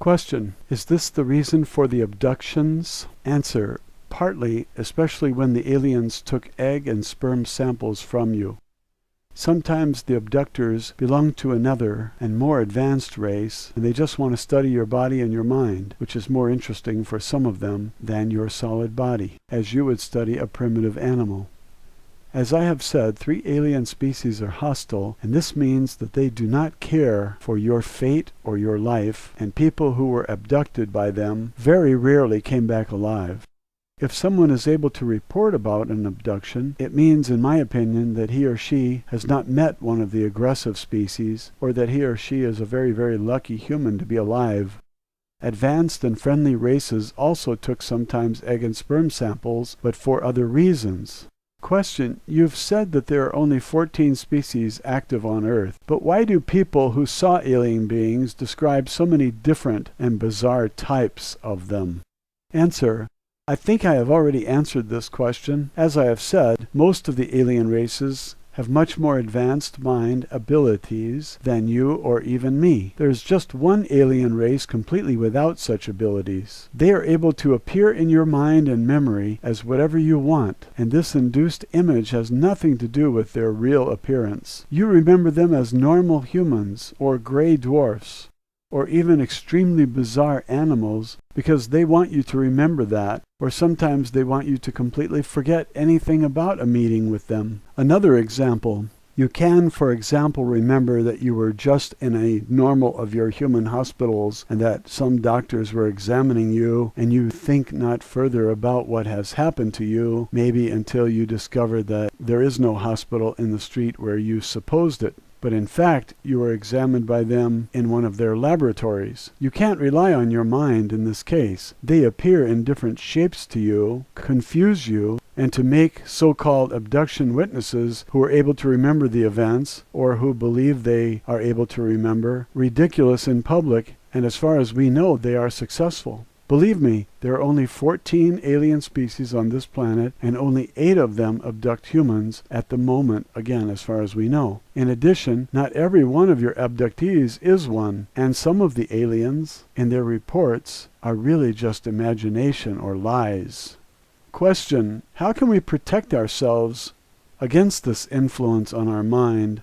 Question: is this the reason for the abductions? Answer: partly, especially when the aliens took egg and sperm samples from you. Sometimes the abductors belong to another and more advanced race, and they just want to study your body and your mind, which is more interesting for some of them than your solid body, as you would study a primitive animal. As I have said, 3 alien species are hostile, and this means that they do not care for your fate or your life, and people who were abducted by them very rarely came back alive. If someone is able to report about an abduction, it means, in my opinion, that he or she has not met one of the aggressive species, or that he or she is a very, very lucky human to be alive. Advanced and friendly races also took sometimes egg and sperm samples, but for other reasons. Question: you've said that there are only 14 species active on Earth, but why do people who saw alien beings describe so many different and bizarre types of them? Answer: I think I have already answered this question. As I have said, most of the alien races have much more advanced mind abilities than you or even me. There is just one alien race completely without such abilities. They are able to appear in your mind and memory as whatever you want, and this induced image has nothing to do with their real appearance. You remember them as normal humans, or gray dwarfs, or even extremely bizarre animals, because they want you to remember that, or sometimes they want you to completely forget anything about a meeting with them. Another example: you can, for example, remember that you were just in a normal of your human hospitals and that some doctors were examining you, and you think not further about what has happened to you, maybe until you discover that there is no hospital in the street where you supposed it. But in fact, you were examined by them in one of their laboratories. You can't rely on your mind in this case. They appear in different shapes to you, confuse you, and to make so-called abduction witnesses who are able to remember the events, or who believe they are able to remember, ridiculous in public, and as far as we know, they are successful. Believe me, there are only 14 alien species on this planet, and only 8 of them abduct humans at the moment, again, as far as we know. In addition, not every one of your abductees is one, and some of the aliens, in their reports, are really just imagination or lies. Question: how can we protect ourselves against this influence on our mind?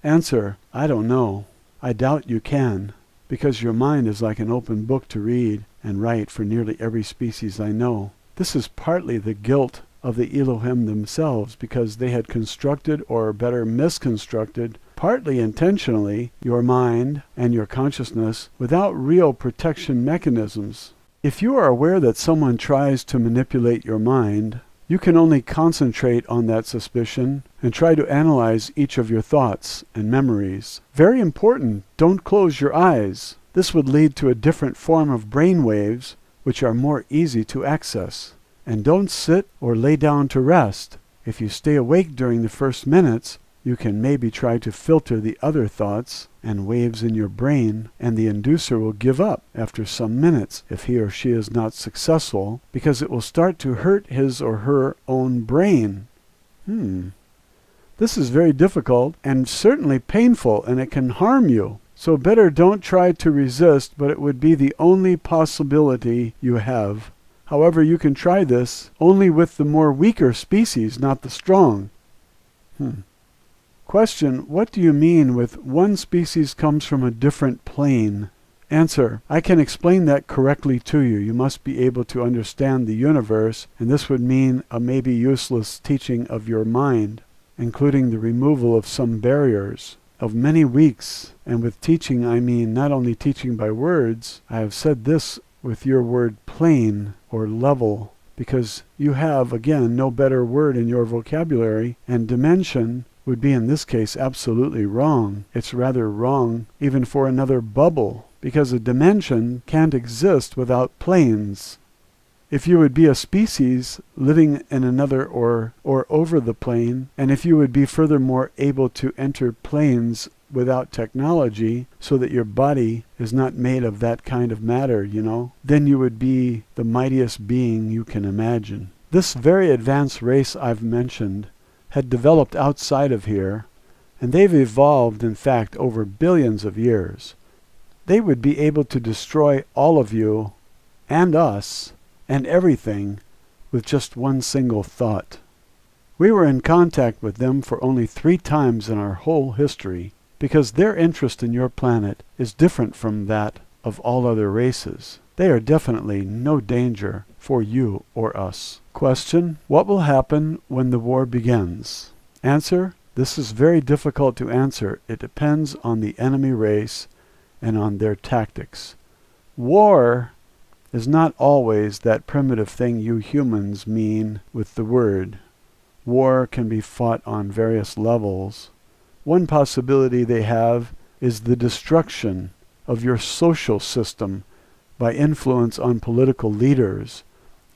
Answer: I don't know. I doubt you can, because your mind is like an open book to read and write for nearly every species I know. This is partly the guilt of the Elohim themselves, because they had constructed, or better misconstructed, partly intentionally, your mind and your consciousness without real protection mechanisms. If you are aware that someone tries to manipulate your mind, you can only concentrate on that suspicion and try to analyze each of your thoughts and memories. Very important, don't close your eyes. This would lead to a different form of brain waves, which are more easy to access. And don't sit or lay down to rest. If you stay awake during the first minutes, you can maybe try to filter the other thoughts and waves in your brain, and the inducer will give up after some minutes if he or she is not successful, because it will start to hurt his or her own brain. This is very difficult and certainly painful, and it can harm you. So better don't try to resist, but it would be the only possibility you have. However, you can try this only with the more weaker species, not the strong. Question: what do you mean with one species comes from a different plane? Answer: I can explain that correctly to you. You must be able to understand the universe, and this would mean a maybe useless teaching of your mind, including the removal of some barriers, of many weeks. And with teaching, I mean not only teaching by words. I have said this with your word plane or level, because you have, again, no better word in your vocabulary, and dimension would be in this case absolutely wrong. It's rather wrong even for another bubble, because a dimension can't exist without planes. If you would be a species living in another or over the plane, and if you would be furthermore able to enter planes without technology, so that your body is not made of that kind of matter, then you would be the mightiest being you can imagine. This very advanced race I've mentioned had developed outside of here, and they've evolved, in fact, over billions of years. they would be able to destroy all of you and us and everything with just one single thought. We were in contact with them for only 3 times in our whole history, because their interest in your planet is different from that of all other races. They are definitely no danger for you or us. Question: what will happen when the war begins? Answer: this is very difficult to answer. It depends on the enemy race and on their tactics. War is not always that primitive thing you humans mean with the word. War can be fought on various levels. One possibility they have is the destruction of your social system by influence on political leaders.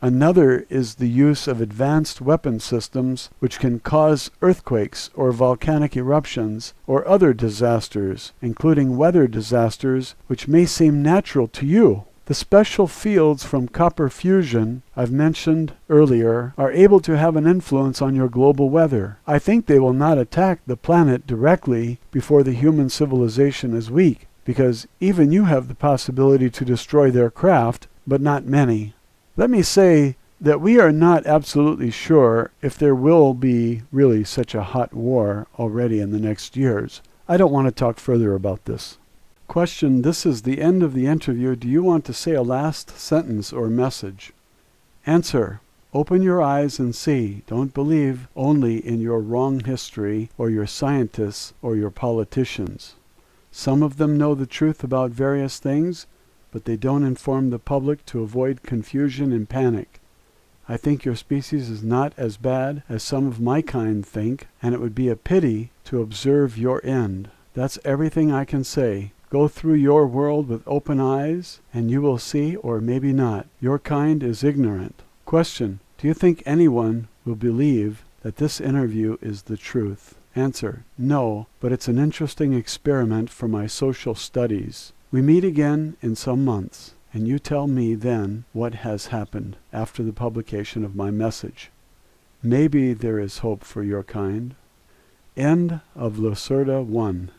Another is the use of advanced weapon systems which can cause earthquakes or volcanic eruptions or other disasters, including weather disasters which may seem natural to you. The special fields from copper fusion I've mentioned earlier are able to have an influence on your global weather. I think they will not attack the planet directly before the human civilization is weak, because even you have the possibility to destroy their craft, but not many. Let me say that we are not absolutely sure if there will be really such a hot war already in the next years. I don't want to talk further about this. Question: this is the end of the interview. Do you want to say a last sentence or message? Answer: open your eyes and see. Don't believe only in your wrong history or your scientists or your politicians. Some of them know the truth about various things, but they don't inform the public to avoid confusion and panic. I think your species is not as bad as some of my kind think, and it would be a pity to observe your end. That's everything I can say. Go through your world with open eyes, and you will see, or maybe not. Your kind is ignorant. Question: do you think anyone will believe that this interview is the truth? Answer: no, but it's an interesting experiment for my social studies. We meet again in some months, and you tell me then what has happened after the publication of my message. Maybe there is hope for your kind. End of Lacerta 1.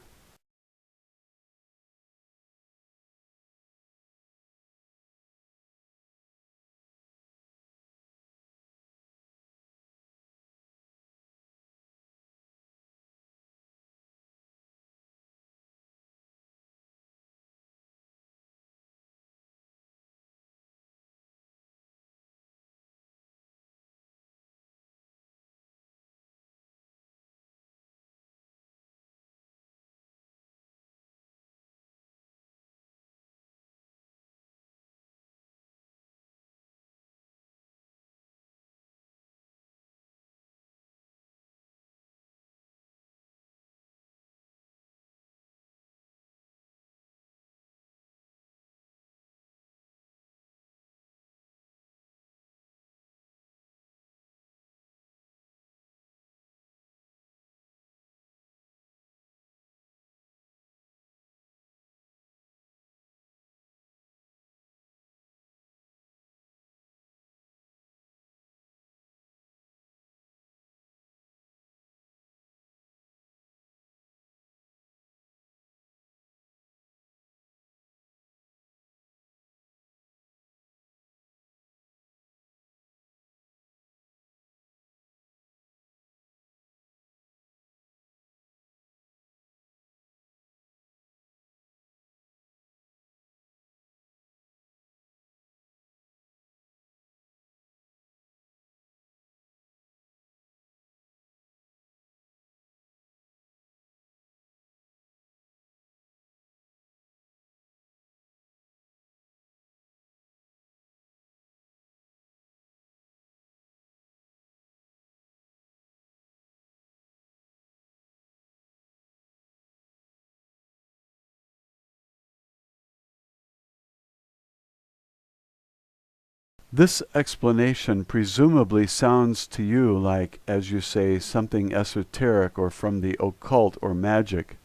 This explanation presumably sounds to you like, as you say, something esoteric or from the occult or magic.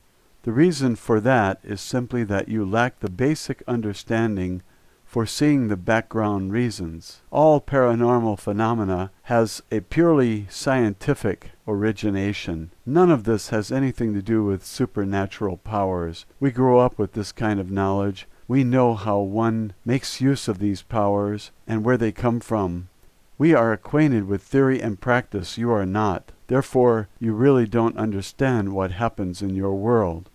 The reason for that is simply that you lack the basic understanding foreseeing the background reasons. All paranormal phenomena has a purely scientific origination. None of this has anything to do with supernatural powers. We grow up with this kind of knowledge. We know how one makes use of these powers and where they come from. We are acquainted with theory and practice. You are not. Therefore, you really don't understand what happens in your world.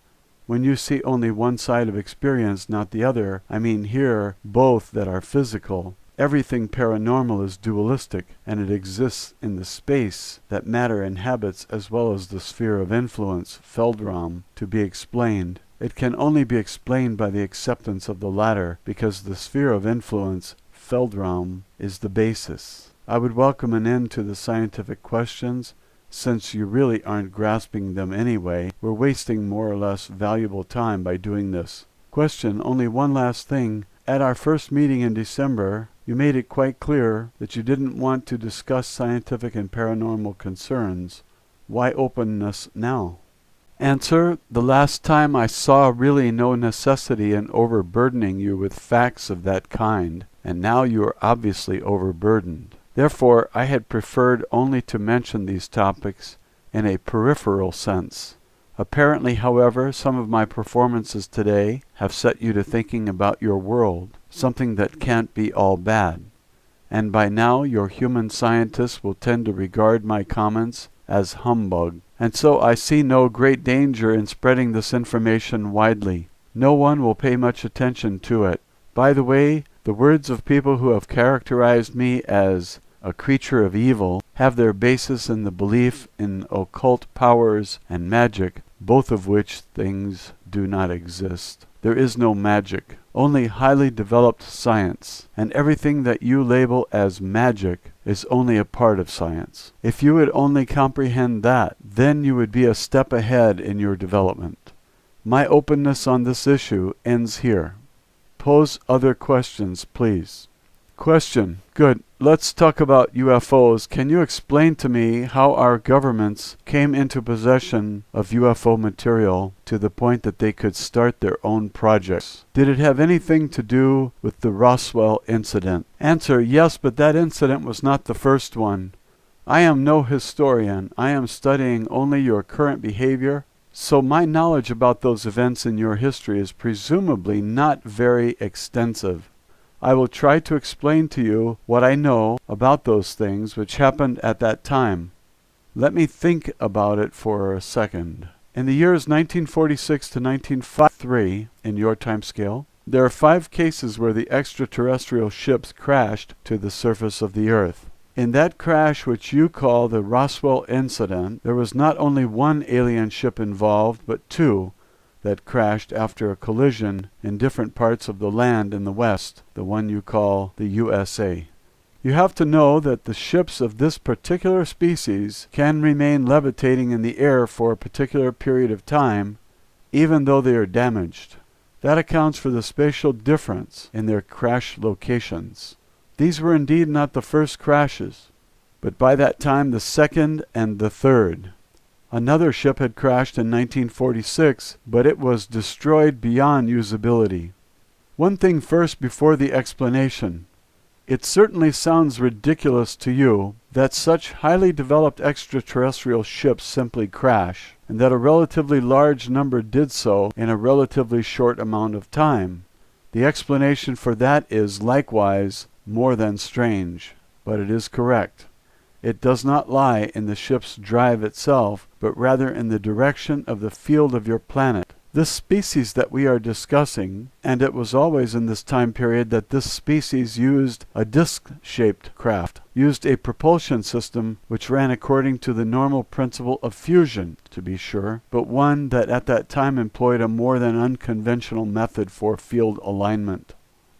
When you see only one side of experience, not the other, I mean here both that are physical. Everything paranormal is dualistic, and it exists in the space that matter inhabits as well as the sphere of influence, Feldraum, to be explained. It can only be explained by the acceptance of the latter, because the sphere of influence, Feldraum, is the basis. I would welcome an end to the scientific questions. Since you really aren't grasping them anyway, we're wasting more or less valuable time by doing this. Question, only one last thing. At our first meeting in December, you made it quite clear that you didn't want to discuss scientific and paranormal concerns. Why openness now? Answer, the last time I saw really no necessity in overburdening you with facts of that kind, and now you are obviously overburdened. Therefore, I had preferred only to mention these topics in a peripheral sense. Apparently, however, some of my performances today have set you to thinking about your world, something that can't be all bad. And by now, your human scientists will tend to regard my comments as humbug. And so I see no great danger in spreading this information widely. No one will pay much attention to it. By the way, the words of people who have characterized me as a creature of evil have their basis in the belief in occult powers and magic, both of which things do not exist. There is no magic, only highly developed science, and everything that you label as magic is only a part of science. If you would only comprehend that, then you would be a step ahead in your development. My openness on this issue ends here. Pose other questions, please. Question. Good. Let's talk about UFOs. Can you explain to me how our governments came into possession of UFO material to the point that they could start their own projects? Did it have anything to do with the Roswell incident? Answer. Yes, but that incident was not the first one. I am no historian. I am studying only your current behavior. So my knowledge about those events in your history is presumably not very extensive. I will try to explain to you what I know about those things which happened at that time. Let me think about it for a second. In the years 1946 to 1953, in your time scale, there are 5 cases where the extraterrestrial ships crashed to the surface of the Earth. In that crash which you call the Roswell incident, there was not only one alien ship involved, but 2 that crashed after a collision in different parts of the land in the West, the one you call the USA. You have to know that the ships of this particular species can remain levitating in the air for a particular period of time, even though they are damaged. That accounts for the spatial difference in their crash locations. These were indeed not the first crashes, but by that time the second and the third. Another ship had crashed in 1946, but it was destroyed beyond usability. One thing first before the explanation. It certainly sounds ridiculous to you that such highly developed extraterrestrial ships simply crash, and that a relatively large number did so in a relatively short amount of time. The explanation for that is likewise more than strange, but it is correct. It does not lie in the ship's drive itself, but rather in the direction of the field of your planet. This species that we are discussing, and it was always in this time period that this species used a disc-shaped craft, used a propulsion system which ran according to the normal principle of fusion, to be sure, but one that at that time employed a more than unconventional method for field alignment.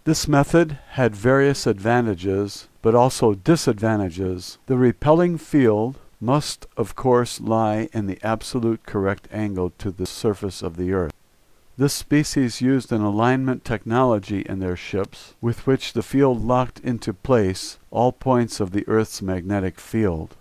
This method had various advantages, but also disadvantages. The repelling field must, of course, lie in the absolute correct angle to the surface of the Earth. This species used an alignment technology in their ships, with which the field locked into place all points of the Earth's magnetic field.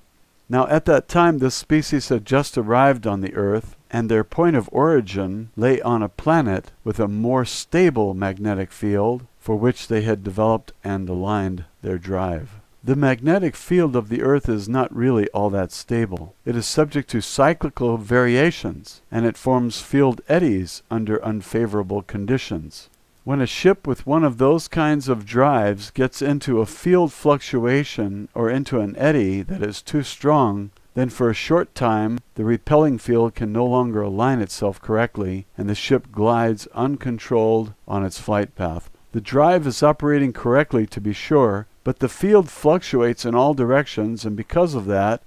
Now, at that time, this species had just arrived on the Earth, and their point of origin lay on a planet with a more stable magnetic field for which they had developed and aligned their drive. The magnetic field of the Earth is not really all that stable. It is subject to cyclical variations, and it forms field eddies under unfavorable conditions. When a ship with one of those kinds of drives gets into a field fluctuation or into an eddy that is too strong, then for a short time the repelling field can no longer align itself correctly, and the ship glides uncontrolled on its flight path. The drive is operating correctly, to be sure, but the field fluctuates in all directions, and because of that,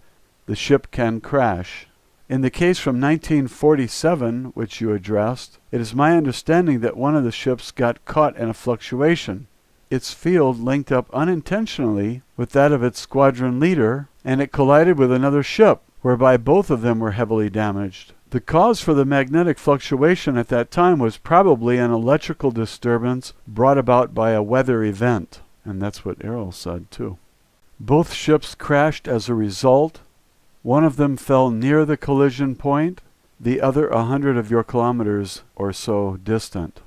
the ship can crash. In the case from 1947, which you addressed, it is my understanding that one of the ships got caught in a fluctuation. Its field linked up unintentionally with that of its squadron leader, and it collided with another ship, whereby both of them were heavily damaged. The cause for the magnetic fluctuation at that time was probably an electrical disturbance brought about by a weather event. And that's what Errol said, too. Both ships crashed as a result. One of them fell near the collision point, the other 100 of your kilometers or so distant.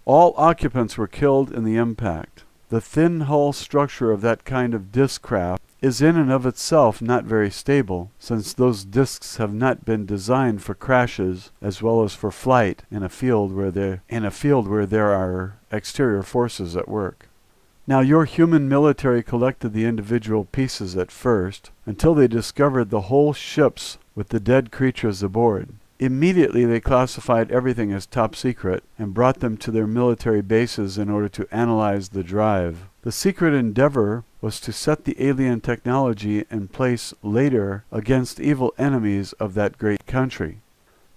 All occupants were killed in the impact. The thin hull structure of that kind of disk craft is in and of itself not very stable, since those disks have not been designed for crashes as well as for flight in a field where there are exterior forces at work. Now, your human military collected the individual pieces at first, until they discovered the whole ships with the dead creatures aboard. Immediately they classified everything as top secret and brought them to their military bases in order to analyze the drive. The secret endeavor was to set the alien technology in place later against evil enemies of that great country.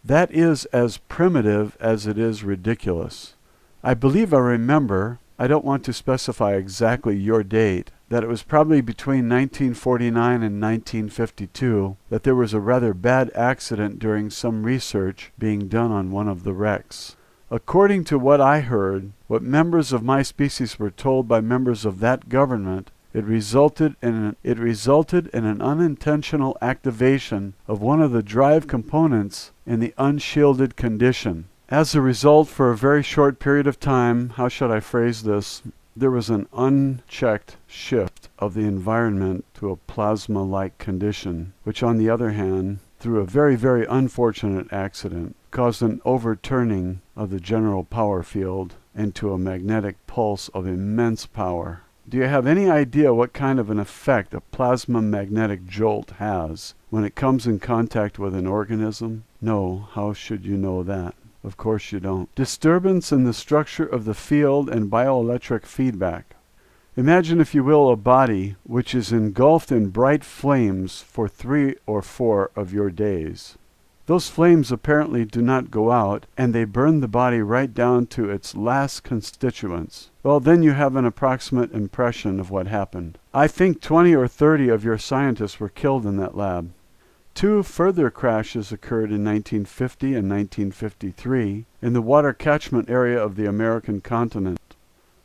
That is as primitive as it is ridiculous. I believe I remember, I don't want to specify exactly your date, that it was probably between 1949 and 1952 that there was a rather bad accident during some research being done on one of the wrecks. According to what I heard, what members of my species were told by members of that government, it resulted in an unintentional activation of one of the drive components in the unshielded condition. As a result, for a very short period of time, how should I phrase this, there was an unchecked shift of the environment to a plasma-like condition, which on the other hand, through a very, very unfortunate accident, caused an overturning of the general power field into a magnetic pulse of immense power. Do you have any idea what kind of an effect a plasma magnetic jolt has when it comes in contact with an organism? No, how should you know that? Of course you don't. Disturbance in the structure of the field and bioelectric feedback. Imagine, if you will, a body which is engulfed in bright flames for 3 or 4 of your days. Those flames apparently do not go out, and they burn the body right down to its last constituents. Well, then you have an approximate impression of what happened. I think 20 or 30 of your scientists were killed in that lab. 2 further crashes occurred in 1950 and 1953 in the water catchment area of the American continent.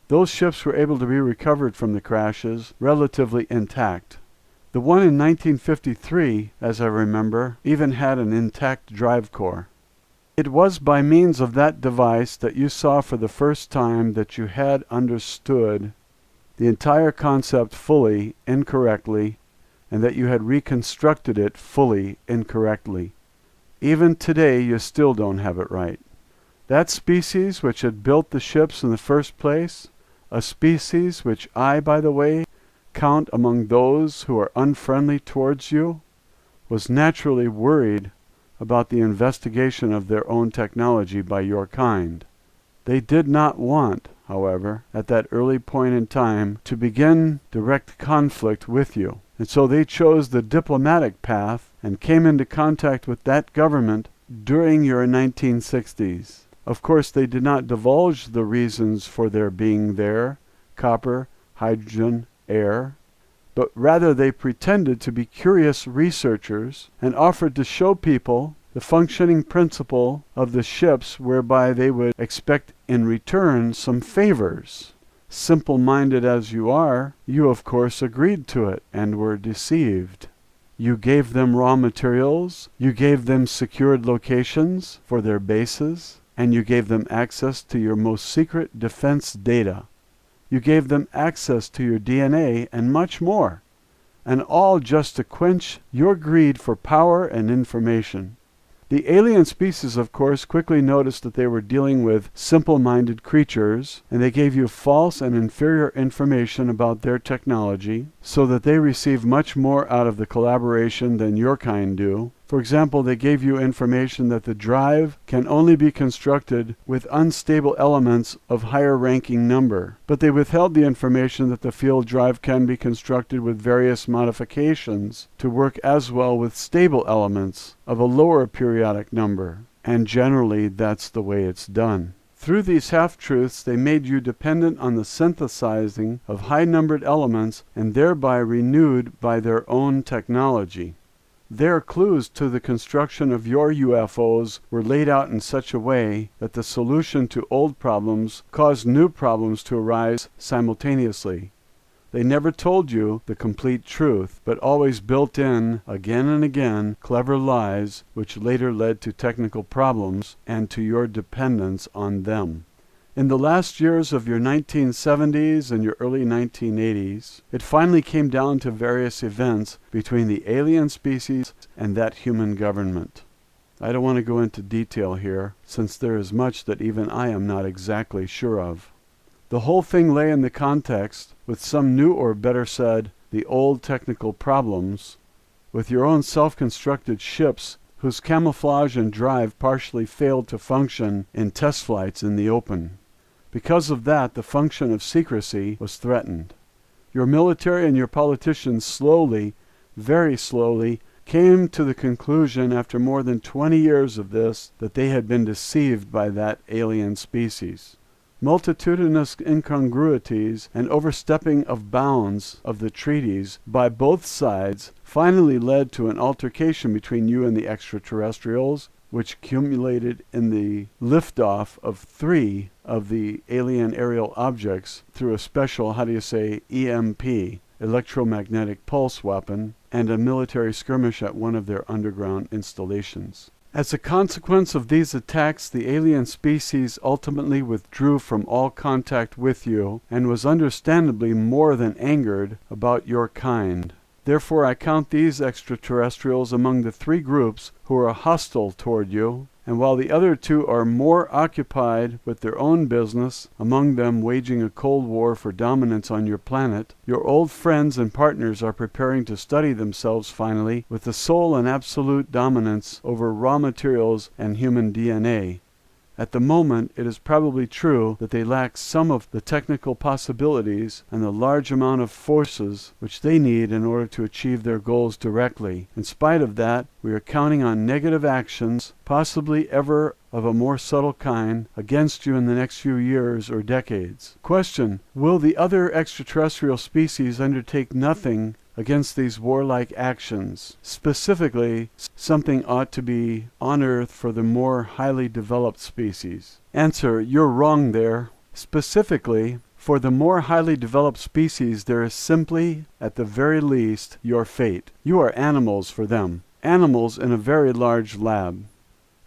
Those ships were able to be recovered from the crashes relatively intact. The one in 1953, as I remember, even had an intact drive core. It was by means of that device that you saw for the first time that you had understood the entire concept fully incorrectly, and that you had reconstructed it fully incorrectly. Even today you still don't have it right. That species which had built the ships in the first place, a species which I, by the way, count among those who are unfriendly towards you, was naturally worried about the investigation of their own technology by your kind. They did not want, however, at that early point in time, to begin direct conflict with you. And so they chose the diplomatic path and came into contact with that government during your 1960s. Of course, they did not divulge the reasons for their being there, copper, hydrogen, air, but rather they pretended to be curious researchers and offered to show people the functioning principle of the ships, whereby they would expect in return some favors. Simple-minded as you are, you of course agreed to it and were deceived. You gave them raw materials, you gave them secured locations for their bases, and you gave them access to your most secret defense data. You gave them access to your DNA and much more, and all just to quench your greed for power and information. The alien species, of course, quickly noticed that they were dealing with simple-minded creatures, and they gave you false and inferior information about their technology, so that they receive much more out of the collaboration than your kind do. For example, they gave you information that the drive can only be constructed with unstable elements of higher ranking number, but they withheld the information that the field drive can be constructed with various modifications to work as well with stable elements of a lower periodic number, and generally that's the way it's done. Through these half-truths, they made you dependent on the synthesizing of high-numbered elements and thereby renewed by their own technology. Their clues to the construction of your UFOs were laid out in such a way that the solution to old problems caused new problems to arise simultaneously. They never told you the complete truth, but always built in, again and again, clever lies which later led to technical problems and to your dependence on them. In the last years of your 1970s and your early 1980s, it finally came down to various events between the alien species and that human government. I don't want to go into detail here, since there is much that even I am not exactly sure of. The whole thing lay in the context, with some new, or better said, the old technical problems, with your own self-constructed ships whose camouflage and drive partially failed to function in test flights in the open. Because of that, the function of secrecy was threatened. Your military and your politicians slowly, very slowly, came to the conclusion after more than 20 years of this that they had been deceived by that alien species. Multitudinous incongruities and overstepping of bounds of the treaties by both sides finally led to an altercation between you and the extraterrestrials, which culminated in the liftoff of 3 of the alien aerial objects through a special, EMP, electromagnetic pulse weapon, and a military skirmish at one of their underground installations. As a consequence of these attacks, the alien species ultimately withdrew from all contact with you and was understandably more than angered about your kind. Therefore, I count these extraterrestrials among the 3 groups who are hostile toward you, and while the other 2 are more occupied with their own business, among them waging a cold war for dominance on your planet, your old friends and partners are preparing to study themselves finally with the sole and absolute dominance over raw materials and human DNA. At the moment, it is probably true that they lack some of the technical possibilities and the large amount of forces which they need in order to achieve their goals directly. In spite of that, we are counting on negative actions, possibly ever of a more subtle kind, against you in the next few years or decades. Question: will the other extraterrestrial species undertake nothing against these warlike actions? Specifically, something ought to be on Earth for the more highly developed species. Answer: you're wrong there. Specifically, for the more highly developed species, there is simply, at the very least, your fate. You are animals for them. Animals in a very large lab.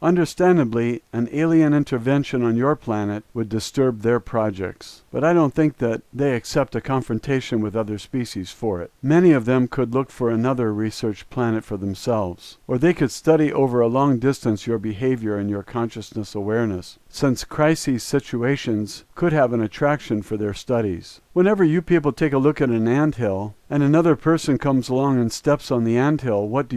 Understandably, an alien intervention on your planet would disturb their projects, but I don't think that they accept a confrontation with other species for it. Many of them could look for another research planet for themselves, or they could study over a long distance your behavior and your consciousness awareness, since crisis situations could have an attraction for their studies. Whenever you people take a look at an anthill, and another person comes along and steps on the anthill, what do?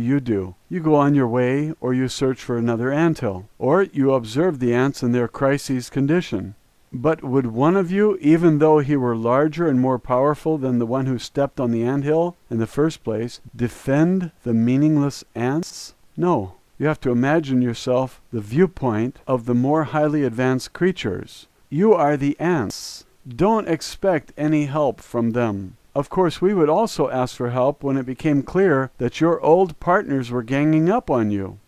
You go on your way, or you search for another anthill, or you observe the ants in their crisis condition. But would one of you, even though he were larger and more powerful than the one who stepped on the anthill in the first place, defend the meaningless ants? No. You have to imagine yourself the viewpoint of the more highly advanced creatures. You are the ants. Don't expect any help from them. Of course, we would also ask for help when it became clear that your old partners were ganging up on you.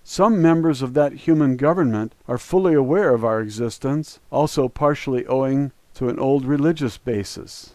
Some members of that human government are fully aware of our existence, also partially owing to an old religious basis.